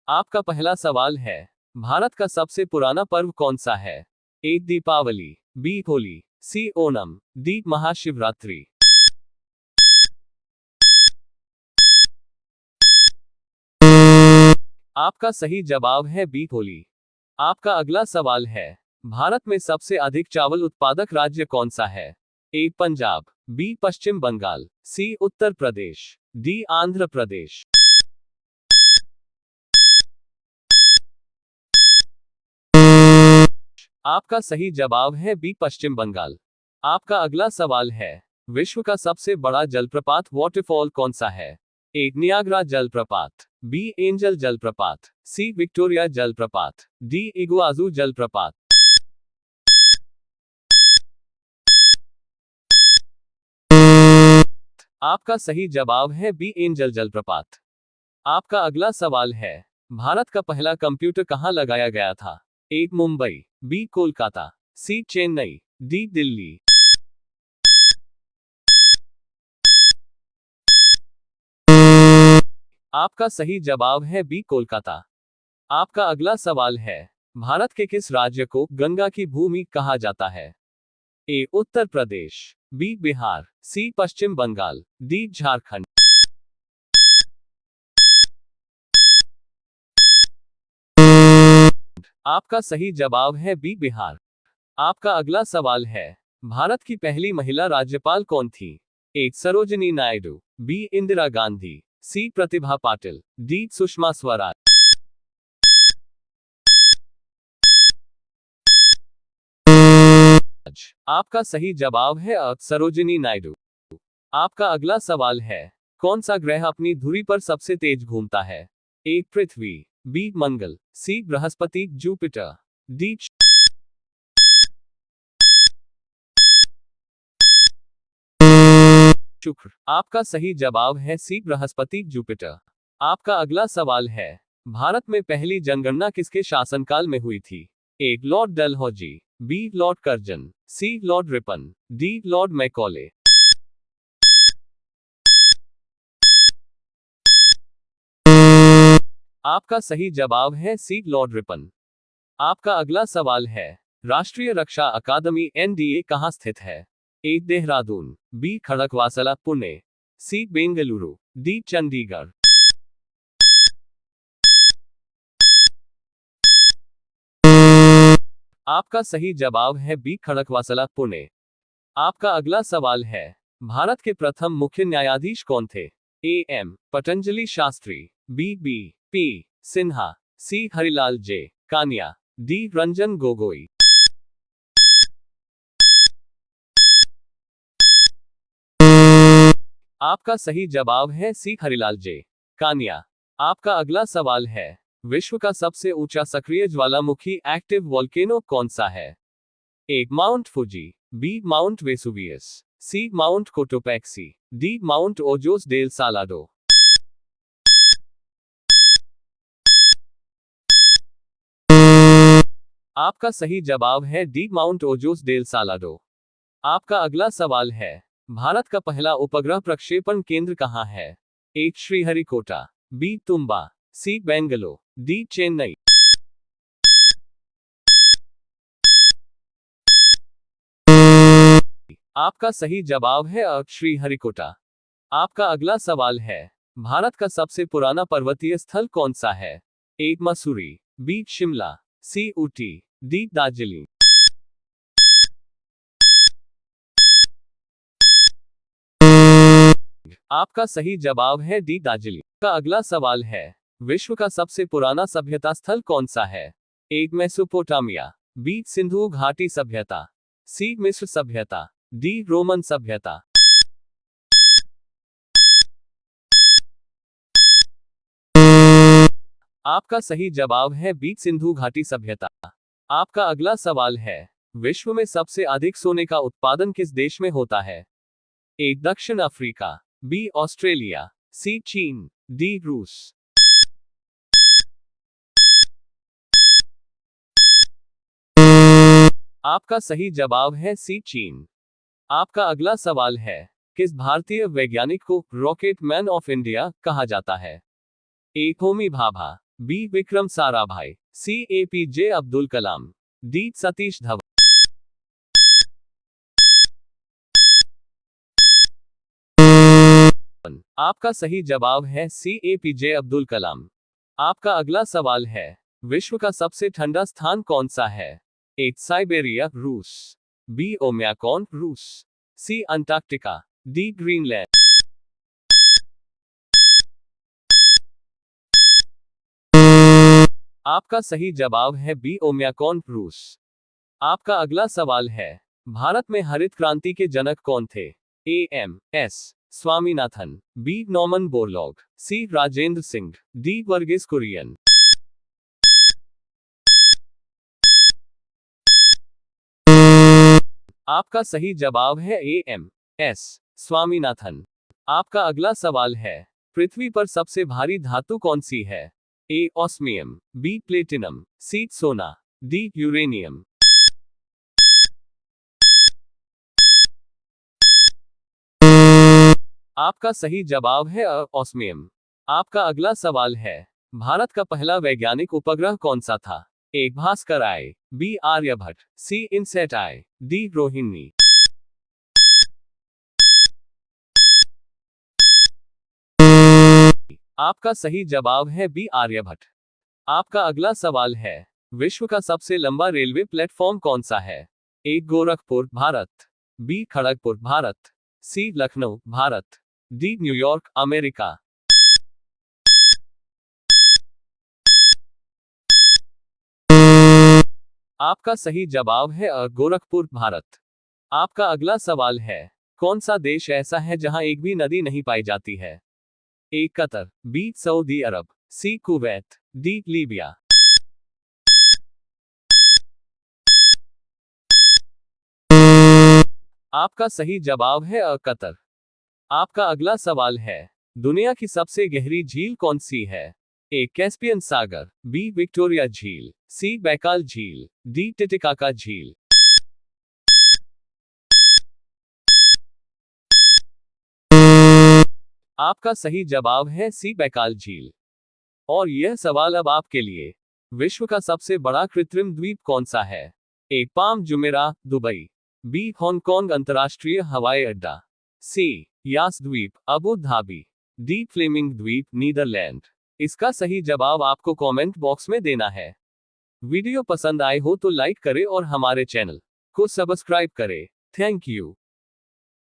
आपका पहला सवाल है, भारत का सबसे पुराना पर्व कौन सा है? ए दीपावली, बी होली, सी ओणम, डी महाशिवरात्रि। आपका सही जवाब है बी होली। आपका अगला सवाल है, भारत में सबसे अधिक चावल उत्पादक राज्य कौन सा है? ए पंजाब, बी पश्चिम बंगाल, सी उत्तर प्रदेश, डी आंध्र प्रदेश। आपका सही जवाब है बी पश्चिम बंगाल। आपका अगला सवाल है, विश्व का सबसे बड़ा जलप्रपात वाटरफॉल कौन सा है? ए नियाग्रा जलप्रपात, बी एंजल जलप्रपात, सी विक्टोरिया जलप्रपात, डी इगुआजू जलप्रपात। आपका सही जवाब है बी एंजल जलप्रपात। आपका अगला सवाल है, भारत का पहला कंप्यूटर कहां लगाया गया था? ए मुंबई, बी कोलकाता, सी चेन्नई, डी दिल्ली। आपका सही जवाब है बी कोलकाता। आपका अगला सवाल है, भारत के किस राज्य को गंगा की भूमि कहा जाता है? ए उत्तर प्रदेश, बी बिहार, सी पश्चिम बंगाल, डी झारखंड। आपका सही जवाब है बी बिहार। आपका अगला सवाल है, भारत की पहली महिला राज्यपाल कौन थी? ए सरोजिनी नायडू, बी इंदिरा गांधी, सी प्रतिभा पाटिल, डी सुषमा स्वराज। आपका सही जवाब है अ सरोजिनी नायडू। आपका अगला सवाल है, कौन सा ग्रह अपनी धुरी पर सबसे तेज घूमता है? ए पृथ्वी, बी मंगल, सी बृहस्पति जुपिटर, डी शुक्र। आपका सही जवाब है सी बृहस्पति जुपिटर। आपका अगला सवाल है, भारत में पहली जनगणना किसके शासनकाल में हुई थी? A lord Dalhousie, B lord Curzon, C lord Ripon, D lord Macaulay. आपका सही जवाब है सी लॉर्ड रिपन। आपका अगला सवाल है, राष्ट्रीय रक्षा अकादमी एनडीए कहां स्थित है? ए देहरादून, बी खड़कवासला पुणे, सी बेंगलुरु, डी चंडीगढ़। आपका सही जवाब है बी खड़कवासला पुणे। आपका अगला सवाल है, भारत के प्रथम मुख्य न्यायाधीश कौन थे? A M Patanjali Shastri, B B P Sinha, C Harilal J Kania, D Ranjan Gogoi. आपका सही जवाब है सी हरिलाल जे कानिया। आपका अगला सवाल है, विश्व का सबसे ऊंचा सक्रिय ज्वालामुखी एक्टिव वोल्केनो कौन सा है? A mount Fuji, B mount Vesuvius, C mount Cotopaxi, D mount Ojos del Salado. आपका सही जवाब है D mount Ojos del Salado. आपका अगला सवाल है, भारत का पहला उपग्रह प्रक्षेपण केंद्र कहां है? ए श्रीहरिकोटा, बी तुम्बा, सी बेंगलो, डी चेन्नई। आपका सही जवाब है अ श्रीहरिकोटा। आपका अगला सवाल है, भारत का सबसे पुराना पर्वतीय स्थल कौन सा है? ए मसूरी, बी शिमला, सी ऊटी, डी दार्जिलिंग। आपका सही जवाब है डी दार्जिलिंग। का अगला सवाल है, विश्व का सबसे पुराना सभ्यता स्थल कौन सा है? ए मेसोपोटामिया, बी सिंधु घाटी सभ्यता, सी मिस्र सभ्यता, डी रोमन सभ्यता। आपका सही जवाब है बी सिंधु घाटी सभ्यता। आपका अगला सवाल है, विश्व में सबसे अधिक सोने का उत्पादन किस देश में होता है? ए दक्षिण अफ्रीका, बी ऑस्ट्रेलिया, सी चीन, डी रूस। आपका सही जवाब है सी चीन। आपका अगला सवाल है, किस भारतीय वैज्ञानिक को रॉकेट मैन ऑफ इंडिया कहा जाता है? ए होमी भाभा, बी विक्रम साराभाई, सी APJ अब्दुल कलाम, डी सतीश धवन। आपका सही जवाब है सी APJ अब्दुल कलाम। आपका अगला सवाल है, विश्व का सबसे ठंडा स्थान कौन सा है? ए साइबेरिया रूस, बी ओम्याकॉन रूस, सी अंटार्कटिका, डी ग्रीनलैंड। आपका सही जवाब है बी ओम्याकॉन रूस। आपका अगला सवाल है, भारत में हरित क्रांति के जनक कौन थे? AM/S Swaminathan, B Norman Borlaug, C Rajendra Singh, D Verghese Kurien. आपका सही जवाब है AM/S स्वामीनाथन। आपका अगला सवाल है, पृथ्वी पर सबसे भारी धातु कौन सी है? ए ऑस्मियम, बी प्लेटिनम, सी सोना, डी यूरेनियम। आपका सही जवाब है ऑस्मियम। आपका अगला सवाल है, भारत का पहला वैज्ञानिक उपग्रह कौन सा था? ए भास्कर आई, बी आर्यभट्ट, सी इनसेट आई, डी रोहिणी। आपका सही जवाब है बी आर्यभट्ट। आपका अगला सवाल है, विश्व का सबसे लंबा रेलवे प्लेटफॉर्म कौन सा है? A Gorakhpur Bharat, B Kharagpur Bharat, C Lucknow Bharat, D New York America. आपका सही जवाब है गोरखपुर भारत। आपका अगला सवाल है, कौन सा देश ऐसा है जहां एक भी नदी नहीं पाई जाती है? ए कतर, बी सऊदी अरब, सी कुवैत, डी लीबिया। आपका सही जवाब है कतर। आपका अगला सवाल है, दुनिया की सबसे गहरी झील कौन सी है? ए कैस्पियन सागर, बी विक्टोरिया झील, सी बैकाल झील, डी टिटिकाका झील। आपका सही जवाब है सी बैकाल झील। और यह सवाल अब आपके लिए, विश्व का सबसे बड़ा कृत्रिम द्वीप कौन सा है? A palm Jumeirah Dubai, B Hong Kong अंतर्राष्ट्रीय हवाई अड्डा, सी यास द्वीप अबू धाबी, डी फ्लेमिंग द्वीप नीदरलैंड। इसका सही जवाब आपको कमेंट बॉक्स में देना है। वीडियो पसंद आए हो तो लाइक करें और हमारे चैनल को सब्सक्राइब करें। Thank you.